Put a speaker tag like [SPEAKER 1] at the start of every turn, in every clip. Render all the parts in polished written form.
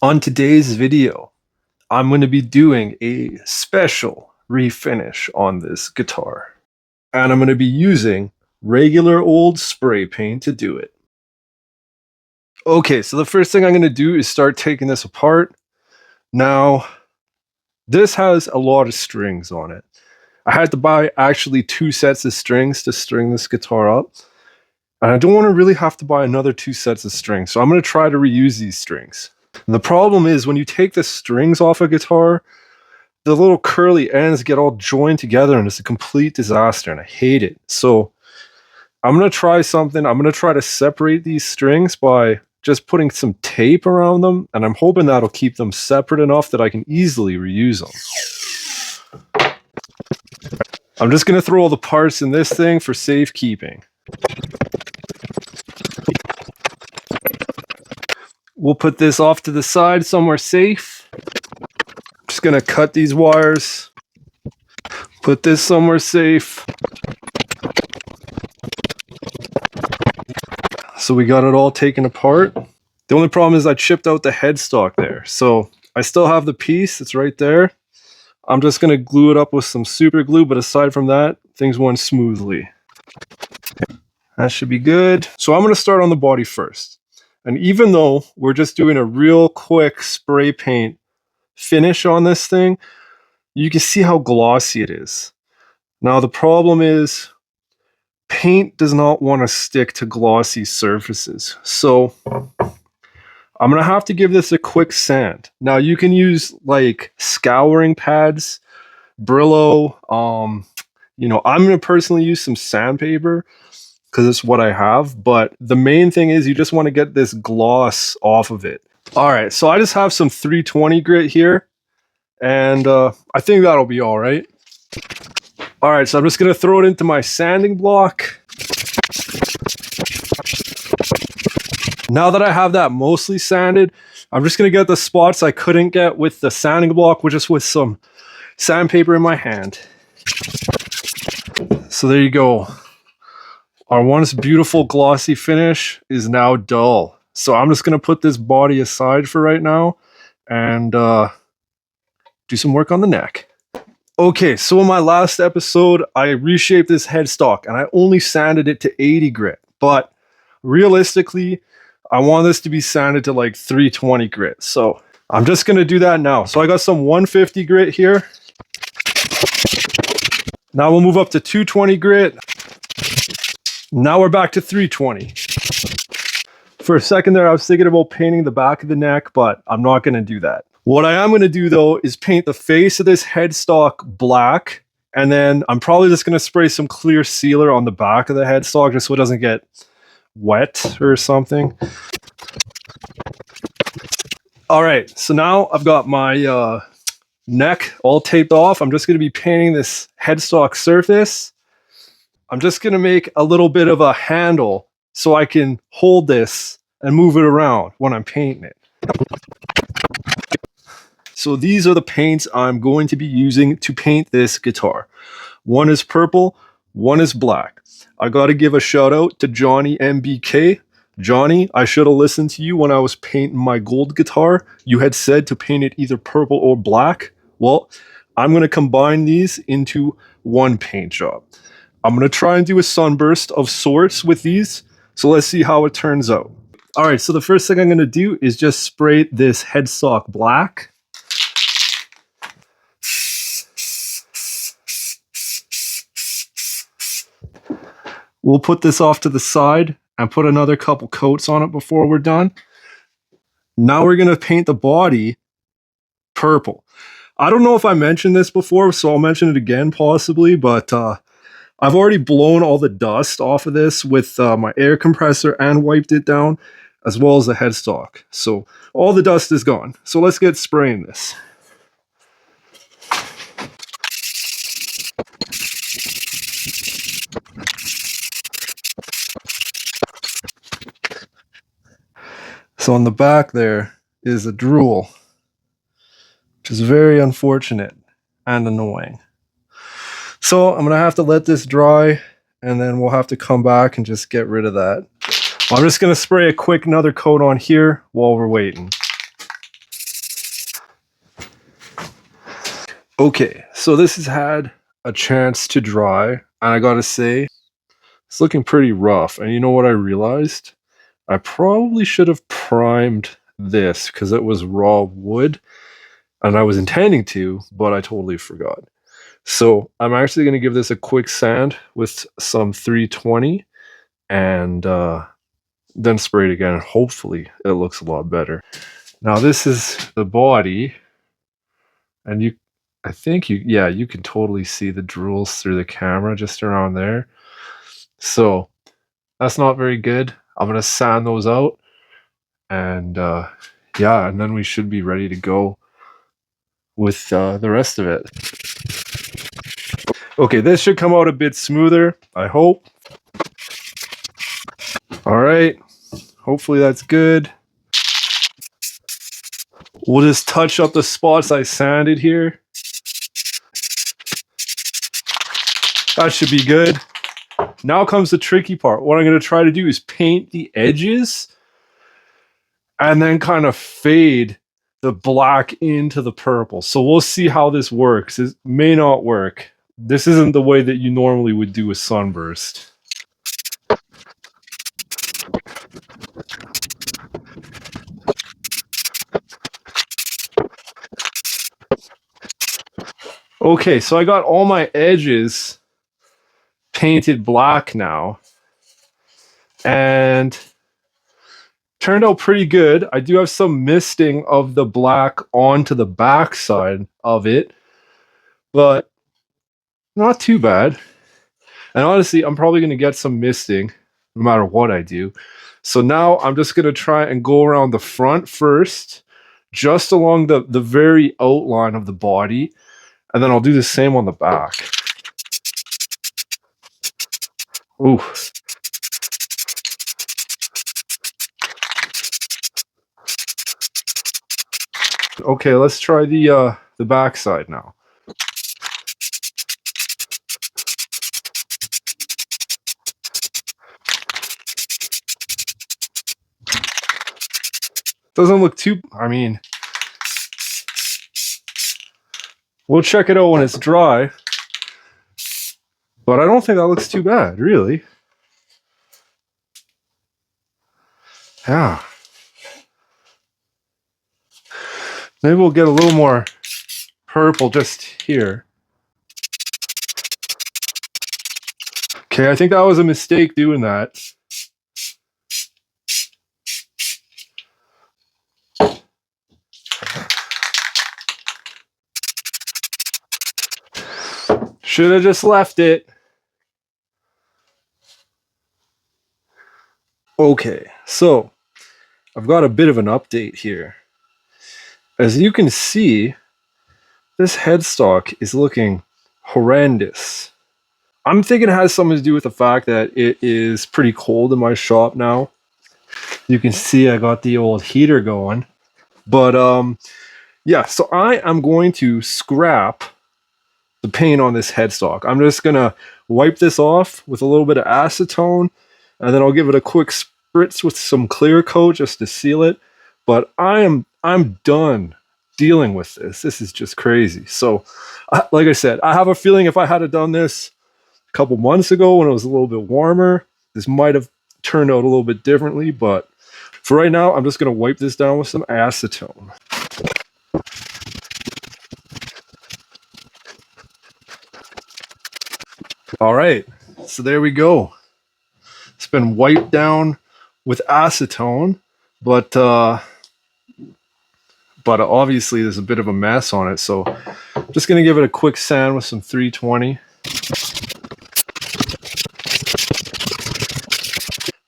[SPEAKER 1] On today's video, I'm going to be doing a special refinish on this guitar. And I'm going to be using regular old spray paint to do it. Okay, so the first thing I'm going to do is start taking this apart. Now, this has a lot of strings on it. I had to buy actually 2 sets of strings to string this guitar up. And I don't want to really have to buy another 2 sets of strings, so I'm going to try to reuse these strings. And the problem is when you take the strings off a guitar, the little curly ends get all joined together and it's a complete disaster and I hate it. So I'm going to try something. I'm going to try to separate these strings by just putting some tape around them, and I'm hoping that'll keep them separate enough that I can easily reuse them. I'm just going to throw all the parts in this thing for safekeeping. We'll put this off to the side somewhere safe. I'm just going to cut these wires. Put this somewhere safe. So we got it all taken apart. The only problem is I chipped out the headstock there. So I still have the piece. It's right there. I'm just going to glue it up with some super glue. But aside from that, things went smoothly. That should be good. So I'm going to start on the body first. And even though we're just doing a real quick spray paint finish on this thing, you can see how glossy it is. Now the problem is paint does not want to stick to glossy surfaces. So I'm going to have to give this a quick sand. Now you can use like scouring pads, Brillo. I'm going to personally use some sandpaper because it's what I have. But the main thing is you just want to get this gloss off of it. All right, so I just have some 320 grit here. And I think that'll be all right. All right, so I'm just going to throw it into my sanding block. Now that I have that mostly sanded, I'm just going to get the spots I couldn't get with the sanding block, which is with some sandpaper in my hand. So there you go. Our once beautiful glossy finish is now dull. So I'm just going to put this body aside for right now and do some work on the neck. Okay, so in my last episode, I reshaped this headstock and I only sanded it to 80 grit. But realistically, I want this to be sanded to like 320 grit. So I'm just going to do that now. So I got some 150 grit here. Now we'll move up to 220 grit. Now we're back to 320. For a second there, I was thinking about painting the back of the neck, but I'm not going to do that. What I am going to do though is paint the face of this headstock black, and then I'm probably just going to spray some clear sealer on the back of the headstock just so it doesn't get wet or something. All right, so now I've got my neck all taped off. I'm just going to be painting this headstock surface. I'm just going to make a little bit of a handle so I can hold this and move it around when I'm painting it. So these are the paints I'm going to be using to paint this guitar. One is purple, one is black. I got to give a shout out to Johnny MBK. Johnny, I should have listened to you when I was painting my gold guitar. You had said to paint it either purple or black. Well, I'm going to combine these into one paint job. I'm going to try and do a sunburst of sorts with these. So let's see how it turns out. All right, so the first thing I'm going to do is just spray this headstock black. We'll put this off to the side and put another couple coats on it before we're done. Now we're going to paint the body purple. I don't know if I mentioned this before, so I'll mention it again possibly, but I've already blown all the dust off of this with my air compressor and wiped it down, as well as the headstock. So all the dust is gone. So let's get spraying this. So on the back there is a drool, which is very unfortunate and annoying. So I'm going to have to let this dry, and then we'll have to come back and just get rid of that. I'm just going to spray a quick another coat on here while we're waiting. Okay, so this has had a chance to dry, and I gotta say, it's looking pretty rough. And you know what I realized? I probably should have primed this because it was raw wood, and I was intending to, but I totally forgot. So I'm actually going to give this a quick sand with some 320 and then spray it again. Hopefully it looks a lot better. Now this is the body, and I think yeah, you can totally see the drools through the camera just around there. So that's not very good. I'm going to sand those out, and yeah, and then we should be ready to go with the rest of it. Okay, this should come out a bit smoother, I hope. All right, hopefully that's good. We'll just touch up the spots I sanded here. That should be good. Now comes the tricky part. What I'm going to try to do is paint the edges and then kind of fade the black into the purple. So we'll see how this works. It may not work. This isn't the way that you normally would do a sunburst. Okay, so I got all my edges painted black now, and turned out pretty good. I do have some misting of the black onto the back side of it, but not too bad. And honestly, I'm probably going to get some misting no matter what I do. So now I'm just going to try and go around the front first, just along the very outline of the body, and then I'll do the same on the back. Ooh. Okay, let's try the back side now. Doesn't look too, I mean, we'll check it out when it's dry, but I don't think that looks too bad, really. Yeah. Maybe we'll get a little more purple just here. Okay, I think that was a mistake doing that. Should have just left it. Okay, so I've got a bit of an update here. As you can see, this headstock is looking horrendous. I'm thinking it has something to do with the fact that it is pretty cold in my shop now. You can see I got the old heater going. But yeah, so I am going to scrap the paint on this headstock. I'm just gonna wipe this off with a little bit of acetone, and then I'll give it a quick spritz with some clear coat just to seal it. But I'm done dealing with this. This is just crazy. So, like I said, I have a feeling if I had done this a couple months ago when it was a little bit warmer, this might have turned out a little bit differently. But for right now, I'm just gonna wipe this down with some acetone. All right, so there we go. It's been wiped down with acetone, but obviously there's a bit of a mess on it, so I'm just gonna give it a quick sand with some 320.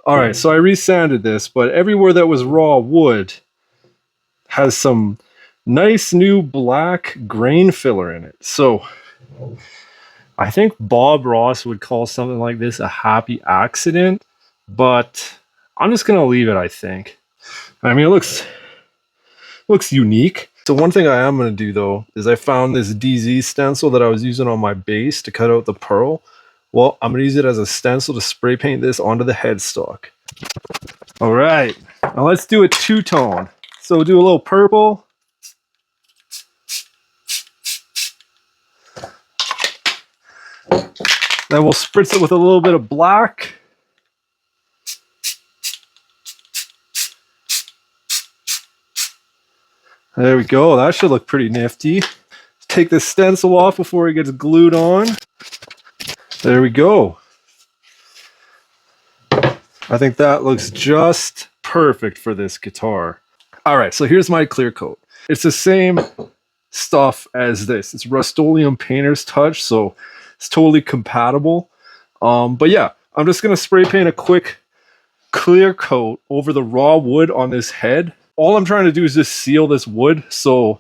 [SPEAKER 1] All right, so I resanded this, but everywhere that was raw wood has some nice new black grain filler in it. So I think Bob Ross would call something like this a happy accident, but I'm just gonna leave it, I think. I mean, it looks unique. So one thing I am going to do though is I found this DZ stencil that I was using on my base to cut out the pearl. Well, I'm going to use it as a stencil to spray paint this onto the headstock. All right, now let's do a two-tone. So we'll do a little purple. Then we'll spritz it with a little bit of black. There we go. That should look pretty nifty. Take the stencil off before it gets glued on. There we go. I think that looks just perfect for this guitar. All right, so here's my clear coat. It's the same stuff as this. It's Rust-Oleum Painter's Touch, so it's totally compatible. But yeah, I'm just gonna spray paint a quick clear coat over the raw wood on this head. All I'm trying to do is just seal this wood so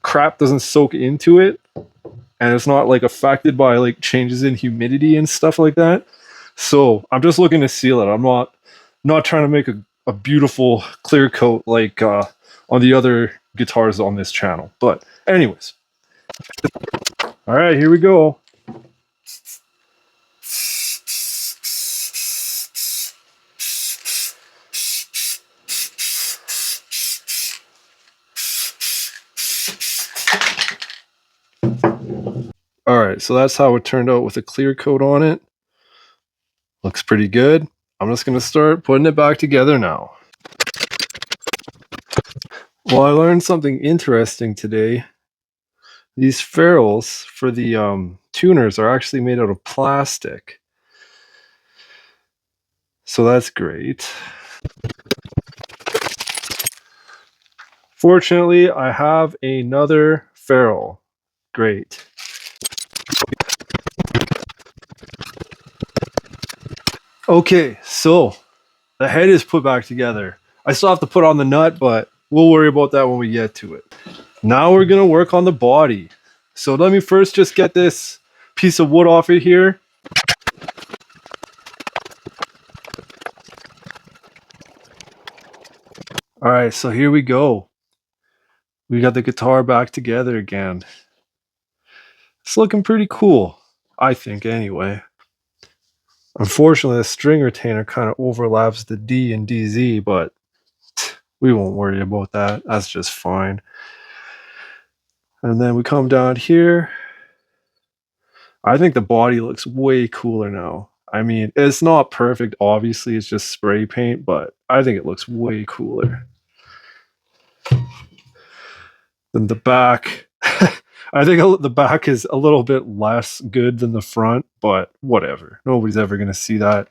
[SPEAKER 1] crap doesn't soak into it and it's not like affected by like changes in humidity and stuff like that. So I'm just looking to seal it. I'm not trying to make a beautiful clear coat like on the other guitars on this channel. But anyways, all right, here we go. All right, so that's how it turned out with a clear coat on it. Looks pretty good. I'm just gonna start putting it back together now. Well, I learned something interesting today. These ferrules for the tuners are actually made out of plastic. So that's great. Fortunately, I have another ferrule. Great. Okay, so the head is put back together. I still have to put on the nut, but we'll worry about that when we get to it. Now we're gonna work on the body. So let me first just get this piece of wood off of here. All right, so here we go. We got the guitar back together again. It's looking pretty cool, I think anyway. Unfortunately, the string retainer kind of overlaps the D and DZ, but we won't worry about that. That's just fine. And then we come down here. I think the body looks way cooler now. I mean, it's not perfect, obviously, it's just spray paint, but I think it looks way cooler. Then the back. I think the back is a little bit less good than the front, but whatever. Nobody's ever going to see that.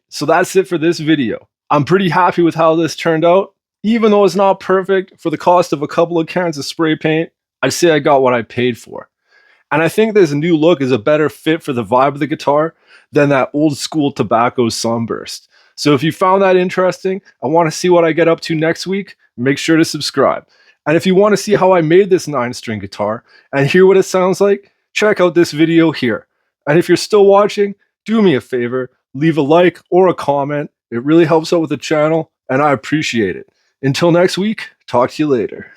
[SPEAKER 1] So that's it for this video. I'm pretty happy with how this turned out. Even though it's not perfect, for the cost of a couple of cans of spray paint, I'd say I got what I paid for. And I think this new look is a better fit for the vibe of the guitar than that old school tobacco sunburst. So if you found that interesting, I want to see what I get up to next week, make sure to subscribe. And if you want to see how I made this 9-string guitar and hear what it sounds like, check out this video here. And if you're still watching, do me a favor, leave a like or a comment. It really helps out with the channel and I appreciate it. Until next week, talk to you later.